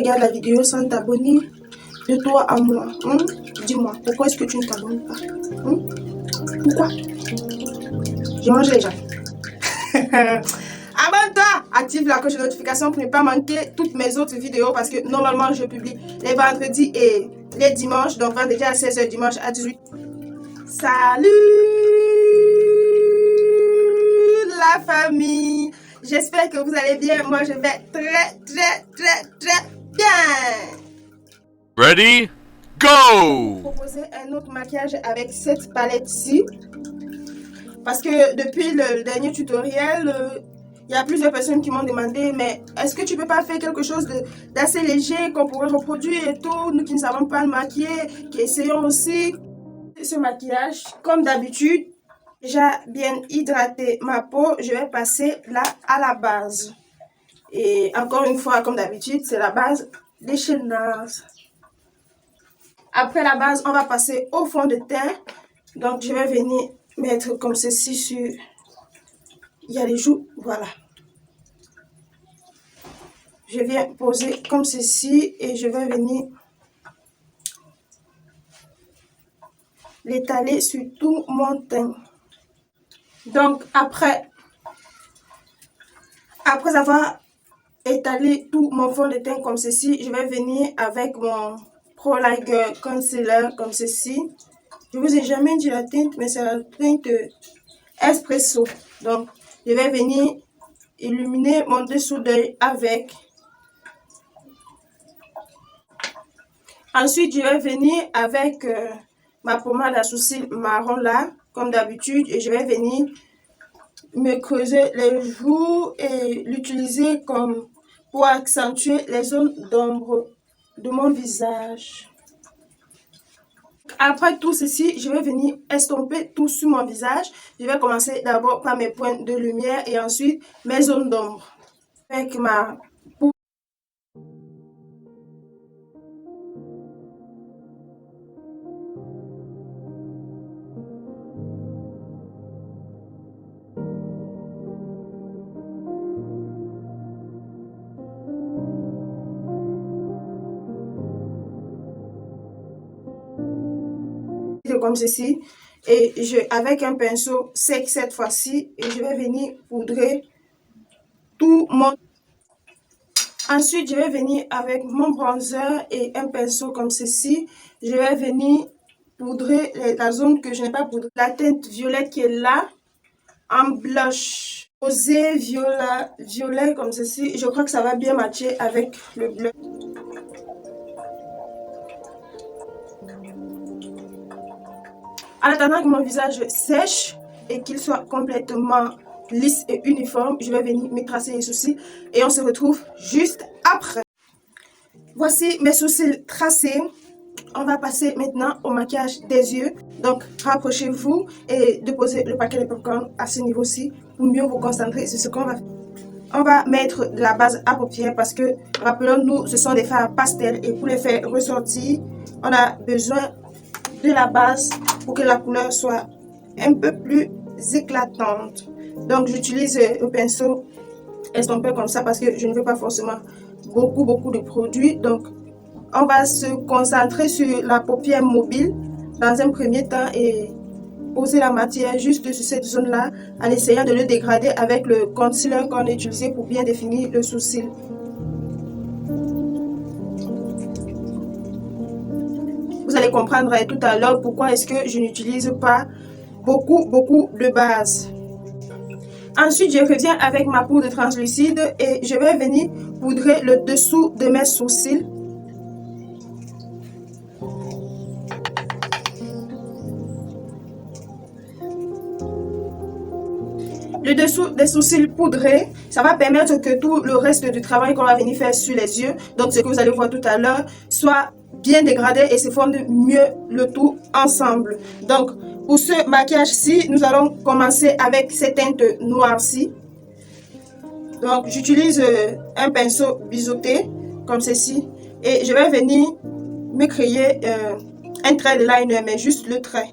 regardes la vidéo sans t'abonner, de toi à moi, dis-moi, pourquoi est-ce que tu ne t'abonnes pas? Pourquoi? Je mange les gens. Abonne-toi, active la cloche de notification pour ne pas manquer toutes mes autres vidéos parce que normalement je publie les vendredis et les dimanches, donc vendredi à 16h, dimanche à 18h. Salut la famille, j'espère que vous allez bien. Moi je vais très bien. Ready? Go! Je vais vous proposer un autre maquillage avec cette palette-ci parce que depuis le dernier tutoriel, il y a plusieurs personnes qui m'ont demandé, mais est-ce que tu peux pas faire quelque chose d'assez léger qu'on pourrait reproduire et tout, nous qui ne savons pas le maquiller, qui essayons aussi ce maquillage. Comme d'habitude, j'ai bien hydraté ma peau, je vais passer là à la base. Et encore une fois, comme d'habitude, c'est la base des chez NARS. Après la base, on va passer au fond de teint. Donc, je vais venir mettre comme ceci sur... Il y a les joues, voilà. Je viens poser comme ceci et je vais venir l'étaler sur tout mon teint. Donc, après avoir étalé tout mon fond de teint comme ceci, je vais venir avec mon Pro Liner Concealer comme ceci. Je vous ai jamais dit la teinte, mais c'est la teinte Espresso. Donc, je vais venir illuminer mon dessous d'œil avec. Ensuite, je vais venir avec ma pommade à sourcils marron là, comme d'habitude, et je vais venir me creuser les joues et l'utiliser comme pour accentuer les zones d'ombre de mon visage. Après tout ceci, je vais venir estomper tout sur mon visage. Je vais commencer d'abord par mes points de lumière et ensuite mes zones d'ombre. Avec ma poudre. Comme ceci, et avec un pinceau sec cette fois-ci, et je vais venir poudrer tout mon... Ensuite, je vais venir avec mon bronzer et un pinceau comme ceci. Je vais venir poudrer la zone que je n'ai pas poudrée. La teinte violette qui est là, en blush. Rosé, violet comme ceci. Je crois que ça va bien matcher avec le bleu. En attendant que mon visage sèche et qu'il soit complètement lisse et uniforme, je vais venir me tracer les sourcils et on se retrouve juste après. Voici mes sourcils tracés. On va passer maintenant au maquillage des yeux. Donc, rapprochez-vous et déposez le paquet de popcorn à ce niveau-ci pour mieux vous concentrer sur ce qu'on va faire. On va mettre de la base à paupières parce que, rappelons-nous, ce sont des fards pastel et pour les faire ressortir, on a besoin de la base pour que la couleur soit un peu plus éclatante. Donc j'utilise un pinceau estompé comme ça parce que je ne veux pas forcément beaucoup de produits. Donc on va se concentrer sur la paupière mobile dans un premier temps et poser la matière juste sur cette zone là en essayant de le dégrader avec le concealer qu'on a utilisé pour bien définir le sourcil. Vous allez comprendre tout à l'heure pourquoi est-ce que je n'utilise pas beaucoup de base. Ensuite, je reviens avec ma poudre translucide et je vais venir poudrer le dessous de mes sourcils. Le dessous des sourcils poudrés, ça va permettre que tout le reste du travail qu'on va venir faire sur les yeux, donc ce que vous allez voir tout à l'heure, soit bien dégradé et se fonde mieux le tout ensemble. Donc, pour ce maquillage-ci, nous allons commencer avec ces teintes noires-ci. Donc, j'utilise un pinceau biseauté, comme ceci, et je vais venir me créer un trait de liner, mais juste le trait.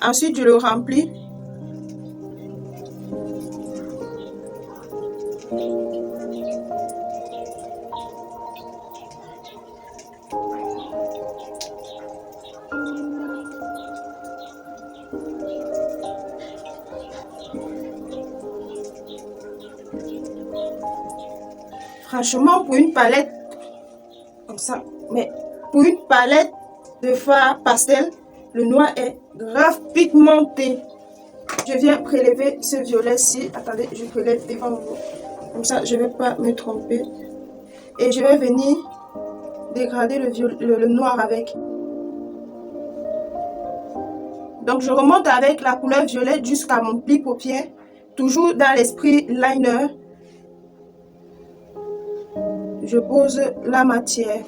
Ensuite, je le remplis. Franchement, pour une palette comme ça, mais pour une palette de fard pastel, le noir est grave pigmenté. Je viens prélever ce violet-ci. Attendez, je prélève devant vous. Comme ça, je ne vais pas me tromper. Et je vais venir dégrader le noir avec. Donc, je remonte avec la couleur violette jusqu'à mon pli paupière. Toujours dans l'esprit liner. Je pose la matière.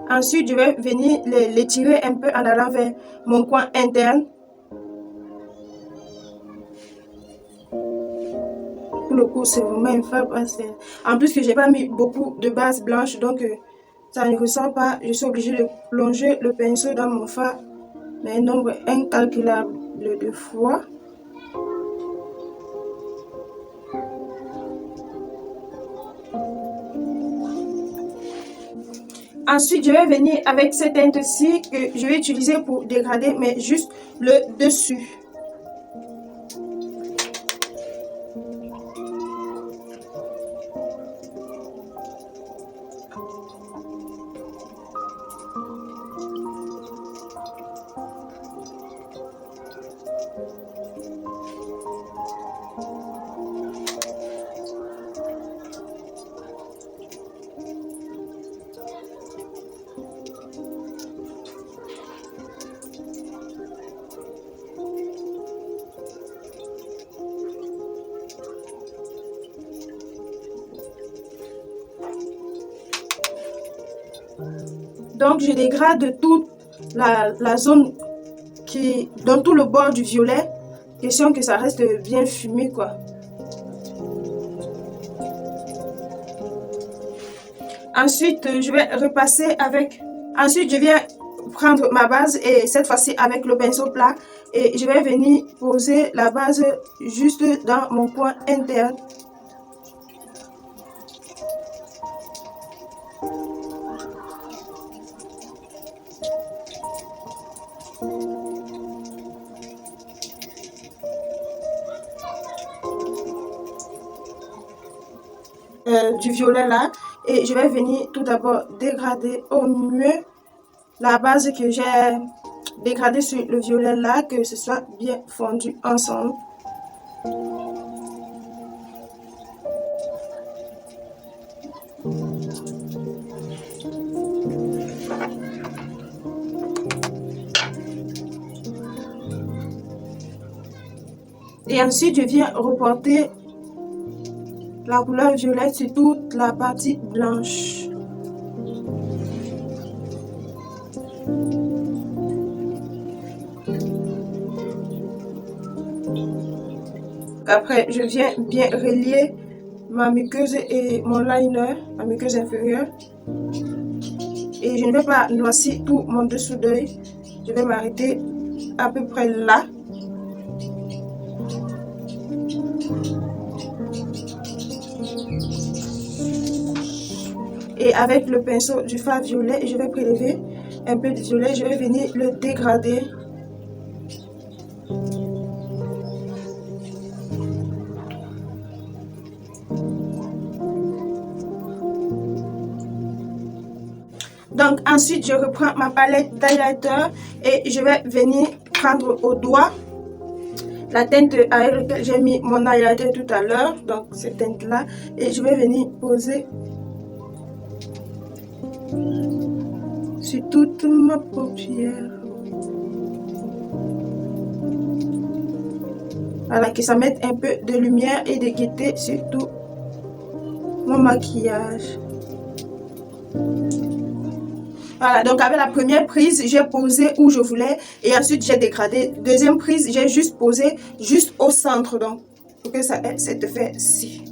Ensuite, je vais venir l'étirer un peu en allant vers mon coin interne. Pour le coup, c'est vraiment un fard pastel. En plus que j'ai pas mis beaucoup de base blanche, donc ça ne ressent pas. Je suis obligée de plonger le pinceau dans mon fard, mais un nombre incalculable de fois. Ensuite, je vais venir avec cette teinte-ci que je vais utiliser pour dégrader, mais juste le dessus. Donc, je dégrade toute la zone qui dans tout le bord du violet. Question que ça reste bien fumé, quoi. Ensuite, je vais repasser avec... Ensuite, je viens prendre ma base et cette fois-ci avec le pinceau plat. Et je vais venir poser la base juste dans mon coin interne. Du violet là, et je vais venir tout d'abord dégrader au mieux la base que j'ai dégradée sur le violet là, que ce soit bien fondu ensemble. Et ensuite je viens reporter la couleur violette sur toute la partie blanche. Après, je viens bien relier ma muqueuse et mon liner, ma muqueuse inférieure. Et je ne vais pas noircir tout mon dessous d'œil. Je vais m'arrêter à peu près là. Et avec le pinceau du fard violet, je vais prélever un peu de violet, je vais venir le dégrader. Donc ensuite, je reprends ma palette d'highlighter et je vais venir prendre au doigt la teinte avec laquelle j'ai mis mon highlighter tout à l'heure, donc cette teinte là, et je vais venir poser sur toute ma paupière. Voilà, que ça mette un peu de lumière et de gaieté sur tout mon maquillage. Voilà, donc avec la première prise, j'ai posé où je voulais et ensuite j'ai dégradé. Deuxième prise, j'ai juste posé juste au centre. Donc pour que ça ait cet effet-ci.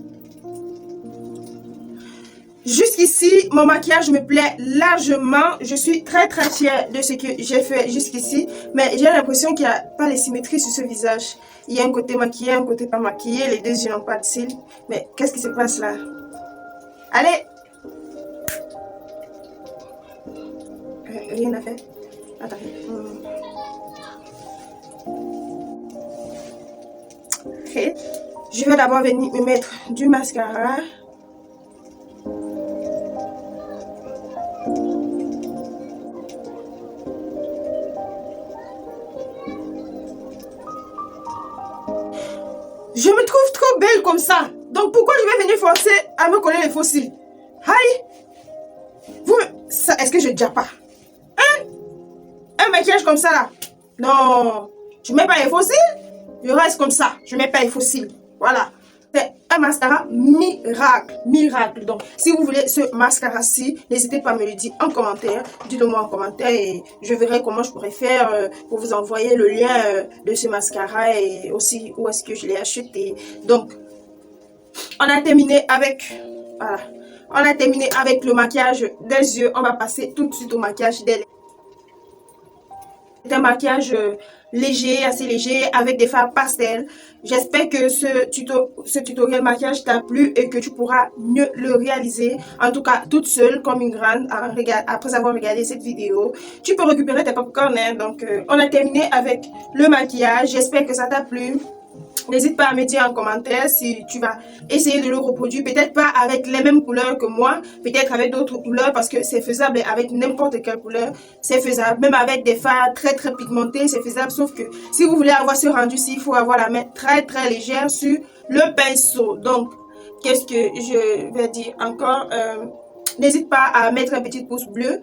Jusqu'ici, mon maquillage me plaît largement. Je suis très fière de ce que j'ai fait jusqu'ici. Mais j'ai l'impression qu'il n'y a pas les symétries sur ce visage. Il y a un côté maquillé, un côté pas maquillé. Les deux yeux n'ont pas de cils. Mais qu'est-ce qui se passe là? Allez! Rien à faire. Attendez. Ok. Je vais d'abord venir me mettre du mascara. Je me trouve trop belle comme ça. Donc pourquoi je vais venir forcer à me coller les faux cils? Aïe! Est-ce que je ne dis pas? Hein? Un maquillage comme ça là? Non. Je mets pas les faux cils. Je reste comme ça. Je mets pas les faux cils. Voilà. C'est un mascara miracle. Miracle. Donc, si vous voulez ce mascara-ci, n'hésitez pas à me le dire en commentaire. Dites-le moi en commentaire et je verrai comment je pourrais faire pour vous envoyer le lien de ce mascara et aussi où est-ce que je l'ai acheté. Donc, on a terminé avec... Voilà. On a terminé avec le maquillage des yeux. On va passer tout de suite au maquillage des lèvres. C'est un maquillage léger, assez léger, avec des fards pastel. J'espère que ce tutoriel maquillage t'a plu et que tu pourras mieux le réaliser. En tout cas, toute seule, comme une grande, après avoir regardé cette vidéo. Tu peux récupérer tes popcorn. Hein, donc, on a terminé avec le maquillage. J'espère que ça t'a plu. N'hésite pas à me dire en commentaire si tu vas essayer de le reproduire. Peut-être pas avec les mêmes couleurs que moi. Peut-être avec d'autres couleurs parce que c'est faisable avec n'importe quelle couleur. C'est faisable. Même avec des fards très pigmentés, c'est faisable. Sauf que si vous voulez avoir ce rendu-ci, il faut avoir la main très légère sur le pinceau. Donc, qu'est-ce que je vais dire encore? N'hésite pas à mettre un petit pouce bleu.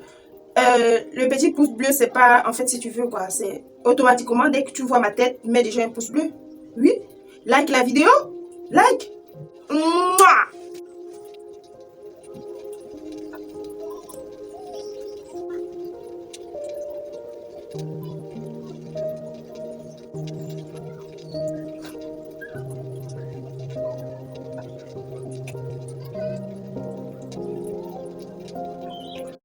Le petit pouce bleu, c'est pas... En fait, si tu veux, quoi, c'est automatiquement, dès que tu vois ma tête, mets déjà un pouce bleu. Oui. Like la vidéo. Like. Mouah.